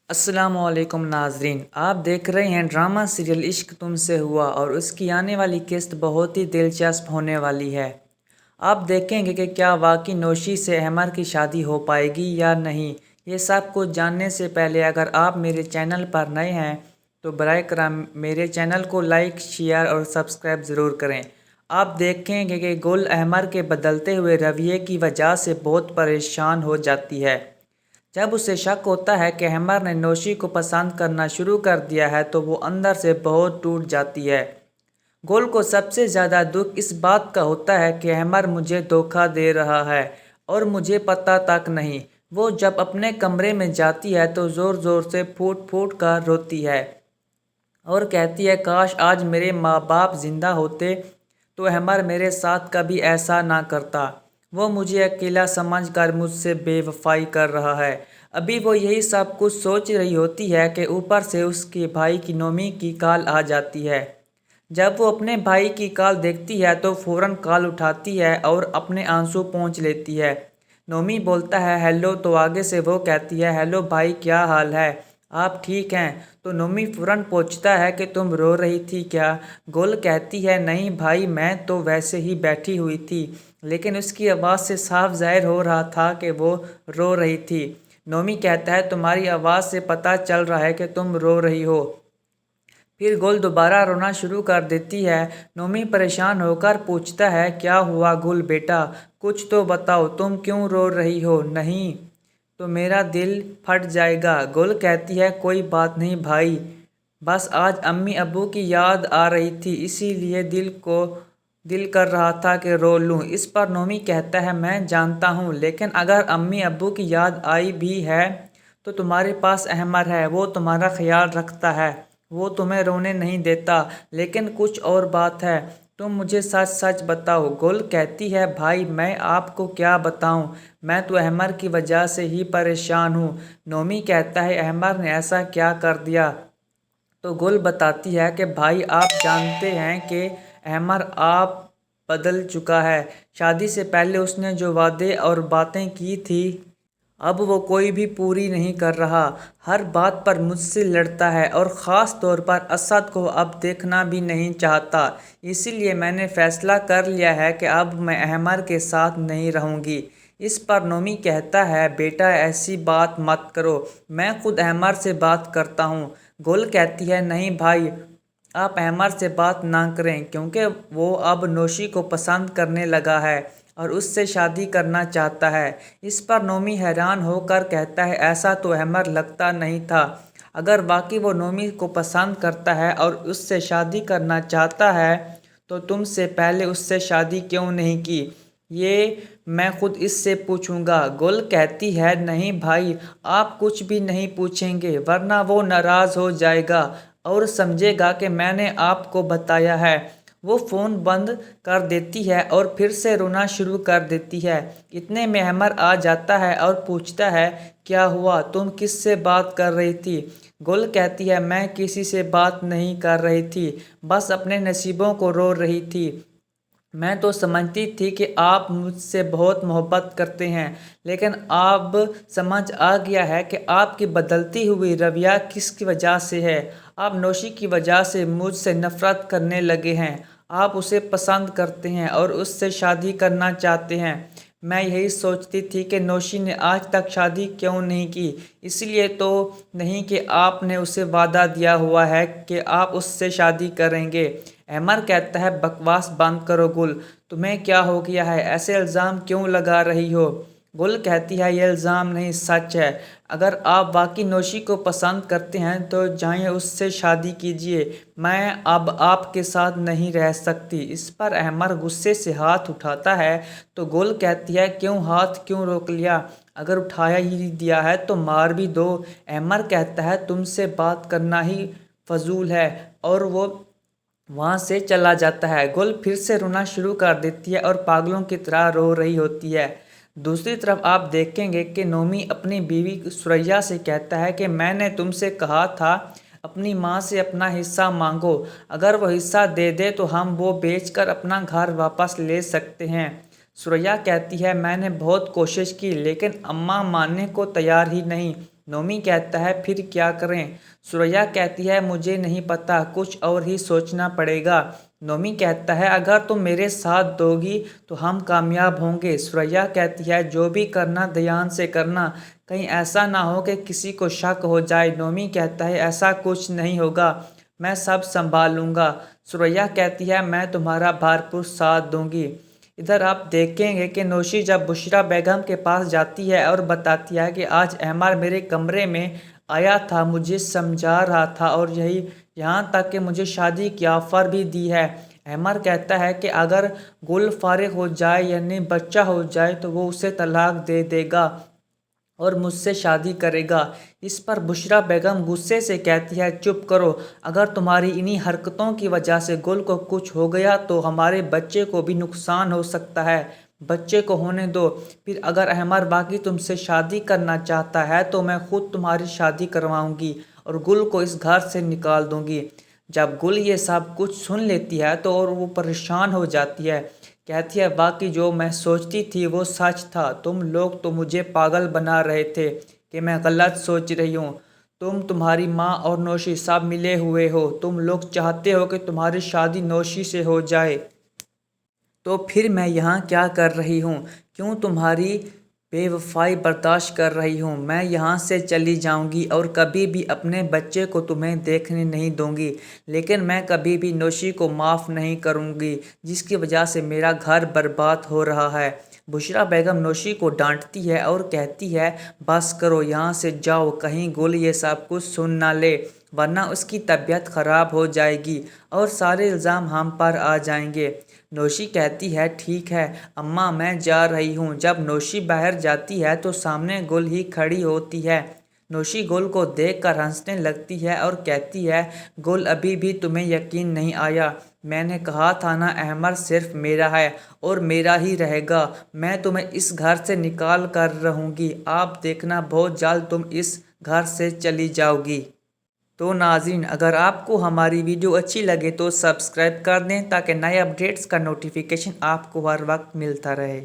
अस्सलाम वालेकुम नाजरीन, आप देख रहे हैं ड्रामा सीरियल इश्क तुमसे हुआ और उसकी आने वाली किस्त बहुत ही दिलचस्प होने वाली है। आप देखेंगे कि क्या वाकई नौशी से अहमर की शादी हो पाएगी या नहीं। ये सब कुछ जानने से पहले अगर आप मेरे चैनल पर नए हैं तो बराए करम मेरे चैनल को लाइक शेयर और सब्सक्राइब ज़रूर करें। आप देखेंगे कि गुल अहमर के बदलते हुए रवैये की वजह से बहुत परेशान हो जाती है। जब उसे शक होता है कि अहमर ने नौशी को पसंद करना शुरू कर दिया है तो वो अंदर से बहुत टूट जाती है। गुल को सबसे ज़्यादा दुख इस बात का होता है कि अहमर मुझे धोखा दे रहा है और मुझे पता तक नहीं। वो जब अपने कमरे में जाती है तो ज़ोर ज़ोर से फूट फूट कर रोती है और कहती है, काश आज मेरे माँ बाप जिंदा होते तो अहमर मेरे साथ कभी ऐसा ना करता। वो मुझे अकेला समझकर मुझसे बेवफाई कर रहा है। अभी वो यही सब कुछ सोच रही होती है कि ऊपर से उसके भाई की नोमी की कॉल आ जाती है। जब वो अपने भाई की कॉल देखती है तो फ़ौरन कॉल उठाती है और अपने आंसू पोंछ लेती है। नोमी बोलता है हेलो तो आगे से वो कहती है, हेलो भाई, क्या हाल है, आप ठीक हैं? तो नोमी फ़ौरन पूछता है कि तुम रो रही थी क्या? गुल कहती है, नहीं भाई, मैं तो वैसे ही बैठी हुई थी, लेकिन उसकी आवाज़ से साफ ज़ाहिर हो रहा था कि वो रो रही थी। नोमी कहता है, तुम्हारी आवाज़ से पता चल रहा है कि तुम रो रही हो। फिर गुल दोबारा रोना शुरू कर देती है। नोमी परेशान होकर पूछता है, क्या हुआ गुल बेटा, कुछ तो बताओ, तुम क्यों रो रही हो? नहीं तो मेरा दिल फट जाएगा। गुल कहती है, कोई बात नहीं भाई, बस आज अम्मी अब्बू की याद आ रही थी, इसीलिए दिल कर रहा था कि रो लूँ। इस पर नोमी कहता है, मैं जानता हूँ, लेकिन अगर अम्मी अब्बू की याद आई भी है तो तुम्हारे पास अहमर है, वो तुम्हारा ख्याल रखता है, वो तुम्हें रोने नहीं देता। लेकिन कुछ और बात है, तुम मुझे सच सच बताओ। गुल कहती है, भाई मैं आपको क्या बताऊं, मैं तो अहमर की वजह से ही परेशान हूँ। नोमी कहता है, अहमर ने ऐसा क्या कर दिया? तो गुल बताती है कि भाई आप जानते हैं कि अहमर आप बदल चुका है। शादी से पहले उसने जो वादे और बातें की थी अब वो कोई भी पूरी नहीं कर रहा। हर बात पर मुझसे लड़ता है और ख़ास तौर पर असद को अब देखना भी नहीं चाहता। इसीलिए मैंने फ़ैसला कर लिया है कि अब मैं अहमर के साथ नहीं रहूँगी। इस पर नोमी कहता है, बेटा ऐसी बात मत करो, मैं खुद अहमर से बात करता हूँ। गुल कहती है, नहीं भाई, आप अहमर से बात ना करें, क्योंकि वो अब नौशी को पसंद करने लगा है और उससे शादी करना चाहता है। इस पर नोमी हैरान होकर कहता है, ऐसा तो अहमर लगता नहीं था। अगर वाकई वो नोमी को पसंद करता है और उससे शादी करना चाहता है तो तुमसे पहले उससे शादी क्यों नहीं की? ये मैं खुद इससे पूछूंगा। गुल कहती है, नहीं भाई, आप कुछ भी नहीं पूछेंगे, वरना वो नाराज़ हो जाएगा और समझेगा कि मैंने आपको बताया है। वो फ़ोन बंद कर देती है और फिर से रोना शुरू कर देती है। इतने में अहमर आ जाता है और पूछता है, क्या हुआ, तुम किससे बात कर रही थी? गुल कहती है, मैं किसी से बात नहीं कर रही थी, बस अपने नसीबों को रो रही थी। मैं तो समझती थी कि आप मुझसे बहुत मोहब्बत करते हैं, लेकिन अब समझ आ गया है कि आपकी बदलती हुई रवैया किसकी वजह से है। आप नौशी की वजह से मुझसे नफ़रत करने लगे हैं। आप उसे पसंद करते हैं और उससे शादी करना चाहते हैं। मैं यही सोचती थी कि नौशी ने आज तक शादी क्यों नहीं की, इसलिए तो नहीं कि आपने उसे वादा दिया हुआ है कि आप उससे शादी करेंगे। अहमर कहता है, बकवास बंद करो गुल, तुम्हें क्या हो गया है, ऐसे इल्ज़ाम क्यों लगा रही हो? गुल कहती है, ये इल्ज़ाम नहीं, सच है। अगर आप वाकई नौशी को पसंद करते हैं तो जाइए उससे शादी कीजिए, मैं अब आपके साथ नहीं रह सकती। इस पर अहमर गुस्से से हाथ उठाता है तो गुल कहती है, क्यों हाथ क्यों रोक लिया? अगर उठाया ही दिया है तो मार भी दो। अहमर कहता है, तुमसे बात करना ही फजूल है, और वो वहाँ से चला जाता है। गुल फिर से रोना शुरू कर देती है और पागलों की तरह रो रही होती है। दूसरी तरफ आप देखेंगे कि नोमी अपनी बीवी सुरैया से कहता है कि मैंने तुमसे कहा था अपनी माँ से अपना हिस्सा मांगो, अगर वो हिस्सा दे दे तो हम वो बेचकर अपना घर वापस ले सकते हैं। सुरैया कहती है, मैंने बहुत कोशिश की लेकिन अम्मा मानने को तैयार ही नहीं। नोमी कहता है फिर क्या करें? सुरैया कहती है मुझे नहीं पता, कुछ और ही सोचना पड़ेगा। नोमी कहता है अगर तुम मेरे साथ दोगी तो हम कामयाब होंगे। सुरैया कहती है जो भी करना ध्यान से करना, कहीं ऐसा ना हो कि किसी को शक हो जाए। नोमी कहता है ऐसा कुछ नहीं होगा, मैं सब संभाल लूँगा। सुरैया कहती है मैं तुम्हारा भरपूर साथ दूंगी। इधर आप देखेंगे कि नौशी जब बुशरा बेगम के पास जाती है और बताती है कि आज अहमर मेरे कमरे में आया था, मुझे समझा रहा था और यहाँ तक कि मुझे शादी की ऑफ़र भी दी है। अहमर कहता है कि अगर गुल फारिग हो जाए यानी बच्चा हो जाए तो वो उसे तलाक दे देगा और मुझसे शादी करेगा। इस पर बुशरा बेगम गुस्से से कहती है चुप करो, अगर तुम्हारी इन्हीं हरकतों की वजह से गुल को कुछ हो गया तो हमारे बच्चे को भी नुकसान हो सकता है। बच्चे को होने दो, फिर अगर अहमर बाकी तुमसे शादी करना चाहता है तो मैं खुद तुम्हारी शादी करवाऊंगी और गुल को इस घर से निकाल दूंगी। जब गुल ये सब कुछ सुन लेती है तो और वो परेशान हो जाती है। कहती है वाकई जो मैं सोचती थी वो सच था, तुम लोग तो मुझे पागल बना रहे थे कि मैं गलत सोच रही हूँ। तुम्हारी माँ और नौशी सब मिले हुए हो, तुम लोग चाहते हो कि तुम्हारी शादी नौशी से हो जाए, तो फिर मैं यहाँ क्या कर रही हूँ? क्यों तुम्हारी बेवफाई बर्दाश्त कर रही हूँ? मैं यहाँ से चली जाऊँगी और कभी भी अपने बच्चे को तुम्हें देखने नहीं दूँगी, लेकिन मैं कभी भी नौशी को माफ़ नहीं करूँगी जिसकी वजह से मेरा घर बर्बाद हो रहा है। बुशरा बेगम नौशी को डांटती है और कहती है बस करो, यहाँ से जाओ, कहीं गुल ये सब कुछ सुन ना ले, वरना उसकी तबीयत ख़राब हो जाएगी और सारे इल्ज़ाम हम पर आ जाएंगे। नौशी कहती है ठीक है अम्मा मैं जा रही हूँ। जब नौशी बाहर जाती है तो सामने गुल ही खड़ी होती है। नौशी गुल को देखकर हंसने लगती है और कहती है गुल अभी भी तुम्हें यकीन नहीं आया? मैंने कहा था ना अहमर सिर्फ मेरा है और मेरा ही रहेगा। मैं तुम्हें इस घर से निकाल कर रहूँगी, आप देखना बहुत जल्द तुम इस घर से चली जाओगी। तो नाज़रीन अगर आपको हमारी वीडियो अच्छी लगे तो सब्सक्राइब कर दें ताकि नए अपडेट्स का नोटिफिकेशन आपको हर वक्त मिलता रहे।